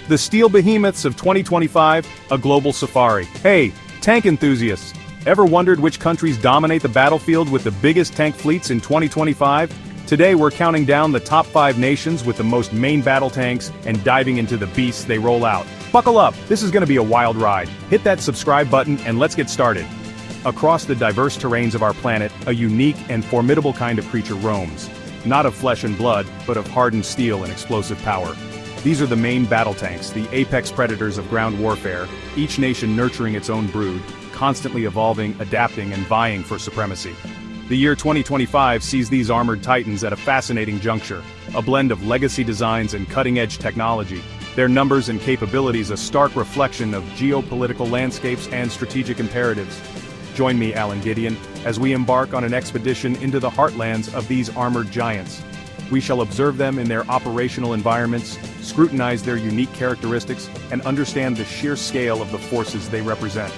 The steel behemoths of 2025, a global safari. Hey, tank enthusiasts! Ever wondered which countries dominate the battlefield with the biggest tank fleets in 2025? Today we're counting down the top 5 nations with the most main battle tanks and diving into the beasts they roll out. Buckle up, this is gonna be a wild ride. Hit that subscribe button and let's get started. Across the diverse terrains of our planet, a unique and formidable kind of creature roams. Not of flesh and blood, but of hardened steel and explosive power. These are the main battle tanks, the apex predators of ground warfare, each nation nurturing its own brood, constantly evolving, adapting, and vying for supremacy. The year 2025 sees these armored titans at a fascinating juncture, a blend of legacy designs and cutting-edge technology. Their numbers and capabilities a stark reflection of geopolitical landscapes and strategic imperatives. Join me, Alan Gideon, as we embark on an expedition into the heartlands of these armored giants. We shall observe them in their operational environments, scrutinize their unique characteristics, and understand the sheer scale of the forces they represent.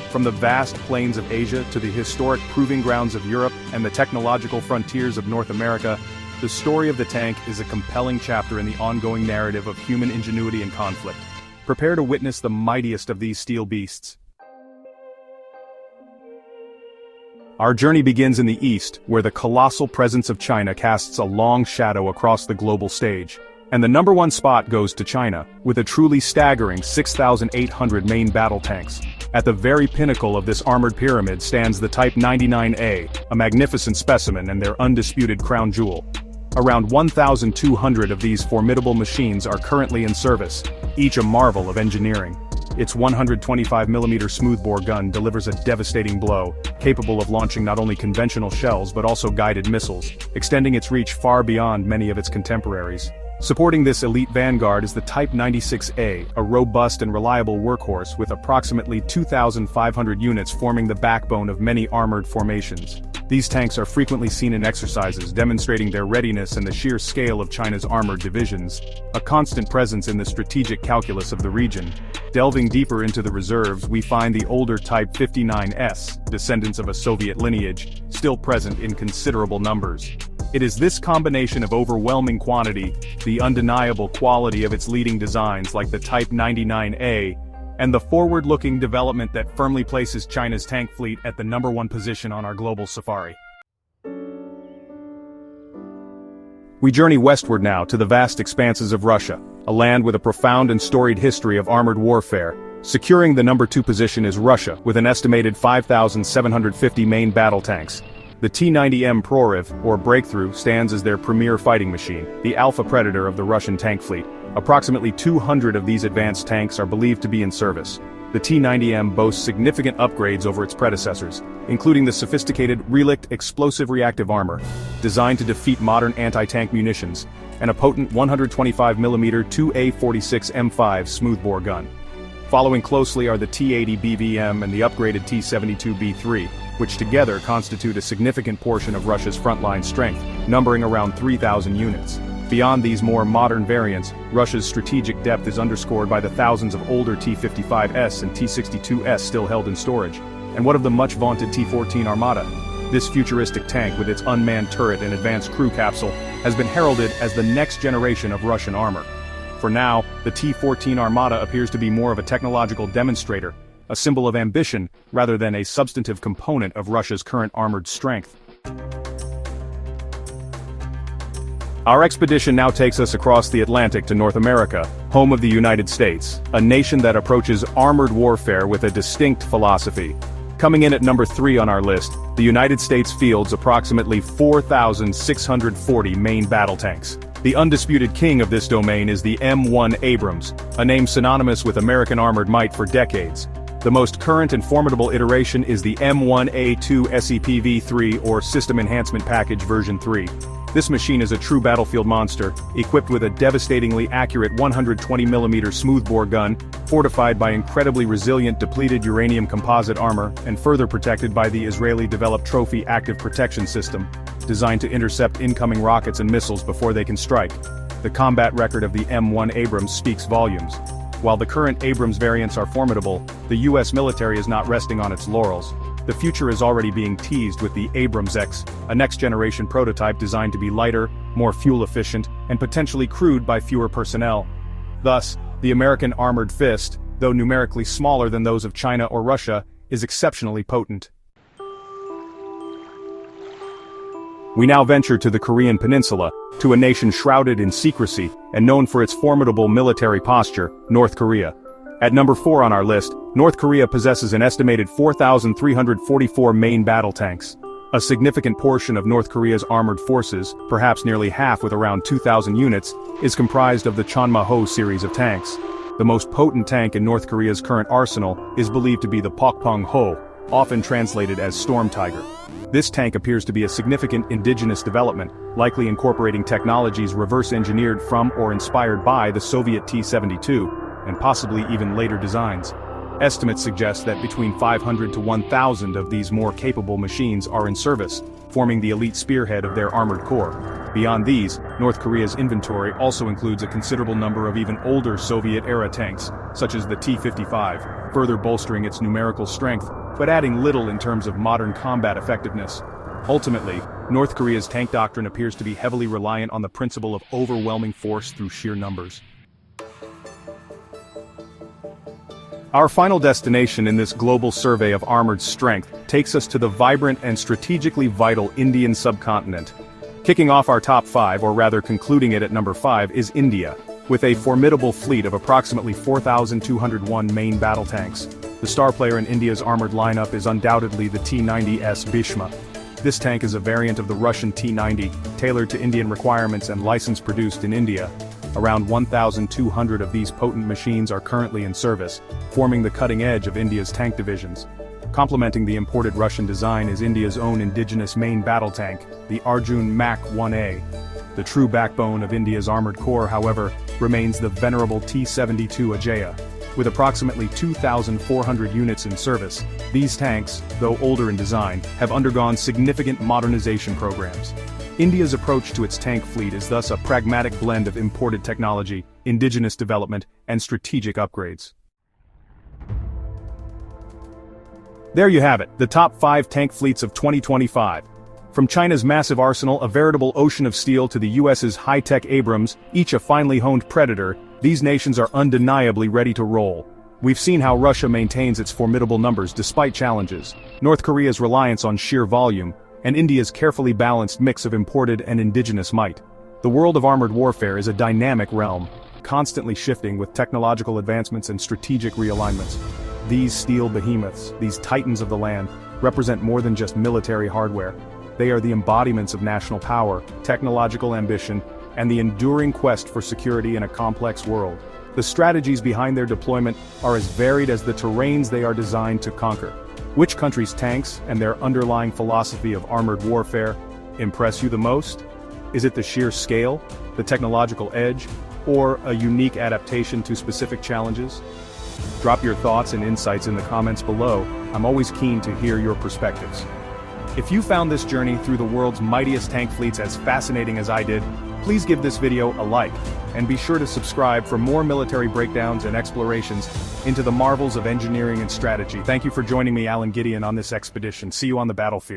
From the vast plains of Asia to the historic proving grounds of Europe and the technological frontiers of North America, the story of the tank is a compelling chapter in the ongoing narrative of human ingenuity and conflict. Prepare to witness the mightiest of these steel beasts. Our journey begins in the east, where the colossal presence of China casts a long shadow across the global stage. And the number one spot goes to China, with a truly staggering 6,800 main battle tanks. At the very pinnacle of this armored pyramid stands the Type 99A, a magnificent specimen and their undisputed crown jewel. Around 1,200 of these formidable machines are currently in service, each a marvel of engineering. Its 125mm smoothbore gun delivers a devastating blow, capable of launching not only conventional shells but also guided missiles, extending its reach far beyond many of its contemporaries. Supporting this elite vanguard is the Type 96A, a robust and reliable workhorse with approximately 2,500 units forming the backbone of many armored formations. These tanks are frequently seen in exercises, demonstrating their readiness and the sheer scale of China's armored divisions, a constant presence in the strategic calculus of the region. Delving deeper into the reserves, we find the older Type 59S, descendants of a Soviet lineage, still present in considerable numbers. It is this combination of overwhelming quantity, the undeniable quality of its leading designs like the Type 99A, and the forward-looking development that firmly places China's tank fleet at the number one position on our global safari. We journey westward now to the vast expanses of Russia, a land with a profound and storied history of armored warfare. Securing the number 2 position is Russia, with an estimated 5,750 main battle tanks. The T-90M Proryev, or Breakthrough, stands as their premier fighting machine, the alpha predator of the Russian tank fleet. Approximately 200 of these advanced tanks are believed to be in service. The T-90M boasts significant upgrades over its predecessors, including the sophisticated Relikt explosive reactive armor, designed to defeat modern anti-tank munitions, and a potent 125mm 2A46 M5 smoothbore gun. Following closely are the T-80 BVM and the upgraded T-72 B3, which together constitute a significant portion of Russia's frontline strength, numbering around 3,000 units. Beyond these more modern variants, Russia's strategic depth is underscored by the thousands of older T-55S and T-62S still held in storage. And what of the much-vaunted T-14 Armata? This futuristic tank with its unmanned turret and advanced crew capsule has been heralded as the next generation of Russian armor. For now, the T-14 Armata appears to be more of a technological demonstrator, a symbol of ambition rather than a substantive component of Russia's current armored strength. Our expedition now takes us across the Atlantic to North America, home of the United States, a nation that approaches armored warfare with a distinct philosophy. Coming in at number 3 on our list, the United States fields approximately 4,640 main battle tanks. The undisputed king of this domain is the M1 Abrams, a name synonymous with American armored might for decades. The most current and formidable iteration is the M1A2 SEPV3 or System Enhancement Package version 3. This machine is a true battlefield monster, equipped with a devastatingly accurate 120mm smoothbore gun, fortified by incredibly resilient depleted uranium composite armor, and further protected by the Israeli-developed Trophy Active Protection System, designed to intercept incoming rockets and missiles before they can strike. The combat record of the M1 Abrams speaks volumes. While the current Abrams variants are formidable, the US military is not resting on its laurels. The future is already being teased with the Abrams X, a next-generation prototype designed to be lighter, more fuel-efficient, and potentially crewed by fewer personnel. Thus, The American Armored Fist, though numerically smaller than those of China or Russia, is exceptionally potent. We now venture to the Korean Peninsula, to a nation shrouded in secrecy and known for its formidable military posture, North Korea. At number 4 on our list, North Korea possesses an estimated 4,344 main battle tanks. A significant portion of North Korea's armored forces, perhaps nearly half with around 2,000 units, is comprised of the Chonma-ho series of tanks. The most potent tank in North Korea's current arsenal is believed to be the Pokpong-ho, often translated as Storm Tiger. This tank appears to be a significant indigenous development, likely incorporating technologies reverse-engineered from or inspired by the Soviet T-72, and possibly even later designs. Estimates suggest that between 500 to 1,000 of these more capable machines are in service, forming the elite spearhead of their armored corps. Beyond these, North Korea's inventory also includes a considerable number of even older Soviet-era tanks, such as the T-55, further bolstering its numerical strength, but adding little in terms of modern combat effectiveness. Ultimately, North Korea's tank doctrine appears to be heavily reliant on the principle of overwhelming force through sheer numbers. Our final destination in this global survey of armored strength takes us to the vibrant and strategically vital Indian subcontinent. Kicking off our top 5, or rather concluding it at number 5, is India, with a formidable fleet of approximately 4,201 main battle tanks. The star player in India's armored lineup is undoubtedly the T-90S Bhishma. This tank is a variant of the Russian T-90, tailored to Indian requirements and license-produced in India. Around 1,200 of these potent machines are currently in service, forming the cutting edge of India's tank divisions. Complementing the imported Russian design is India's own indigenous main battle tank, the Arjun Mak-1A. The true backbone of India's armored corps, however, remains the venerable T-72 Ajaya. With approximately 2,400 units in service, these tanks, though older in design, have undergone significant modernization programs. India's approach to its tank fleet is thus a pragmatic blend of imported technology, indigenous development, and strategic upgrades. There you have it, the top 5 tank fleets of 2025. From China's massive arsenal, a veritable ocean of steel, to the US's high-tech Abrams, each a finely honed Predator, these nations are undeniably ready to roll. We've seen how Russia maintains its formidable numbers despite challenges, North Korea's reliance on sheer volume, and India's carefully balanced mix of imported and indigenous might. The world of armored warfare is a dynamic realm, constantly shifting with technological advancements and strategic realignments. These steel behemoths, these titans of the land, represent more than just military hardware. They are the embodiments of national power, technological ambition, and the enduring quest for security in a complex world. The strategies behind their deployment are as varied as the terrains they are designed to conquer. Which country's tanks and their underlying philosophy of armored warfare impress you the most? Is it the sheer scale, the technological edge, or a unique adaptation to specific challenges? Drop your thoughts and insights in the comments below. I'm always keen to hear your perspectives. If you found this journey through the world's mightiest tank fleets as fascinating as I did, please give this video a like, and be sure to subscribe for more military breakdowns and explorations into the marvels of engineering and strategy. Thank you for joining me, Alan Gideon, on this expedition. See you on the battlefield.